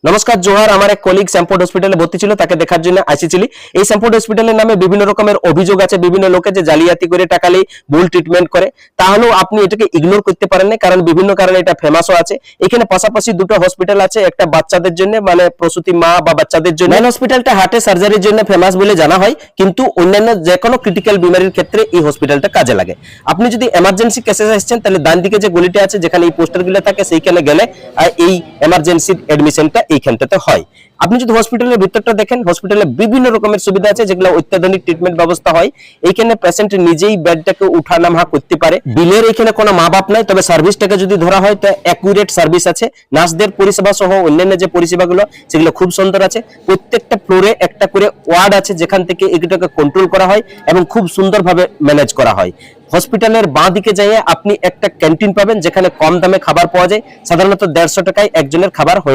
নমস্কার জোহার। আমার এক কলিগ স্যাম্পোর্ট হসপিটালে ভর্তি ছিল, তাকে দেখার জন্য আসিছিলি। এই স্যাম্পোর্ট হসপিটালের নামে বিভিন্ন রকমের অভিযোগ আছে, বিভিন্ন লোকে যে জালিয়াতি করে টাকা নেই, ভুল ট্রিটমেন্ট করে। তাহলেও আপনি এটাকে ইগনোর করতে পারেন না, কারণ বিভিন্ন কারণে এটা ফেমাসও আছে। এখানে পাশাপাশি দুটো হসপিটাল আছে, একটা বাচ্চাদের জন্য মানে প্রসূতি মা বা বাচ্চাদের জন্য। মেন হসপিটালটা হার্টে সার্জারির জন্য ফেমাস বলে জানা হয়, কিন্তু অন্যান্য যে কোনো ক্রিটিক্যাল বিমারির ক্ষেত্রে এই হসপিটালটা কাজে লাগে। আপনি যদি এমার্জেন্সি কেসে আসছেন, তাহলে ডান দিকে যে গলিটা আছে যেখানে এই পোস্টারগুলো থাকে, সেইখানে গেলে এই এমার্জেন্সির এডমিশনটা এইখানটাতে হয়। আপনি যদি হসপিটালের ভিতরটা দেখেন, হসপিটালে বিভিন্ন রকমের সুবিধা আছে, যেগুলো অত্যাধুনিক ট্রিটমেন্ট ব্যবস্থা হয়। এইখানে পেশেন্ট নিজেই বেডটাকে উঠা নামা করতে পারে। বিলের এখানে কোনো মা বাপ নাই, তবে সার্ভিসটাকে যদি ধরা হয় তো অ্যাকুরেট সার্ভিস আছে। নার্সদের পরিষেবা সহ অন্যান্য যে পরিষেবাগুলো সেগুলো খুব সুন্দর আছে। প্রত্যেকটা ফ্লোরে একটা করে ওয়ার্ড আছে, যেখান থেকে এগুলোকে কন্ট্রোল করা হয় এবং খুব সুন্দরভাবে ম্যানেজ করা হয়। হসপিটালের বাঁ দিকে যাইয়ে আপনি একটা ক্যান্টিন পাবেন, যেখানে কম দামে খাবার পাওয়া যায়। সাধারণত 150 টাকায় একজনের খাবার হয়ে যায়।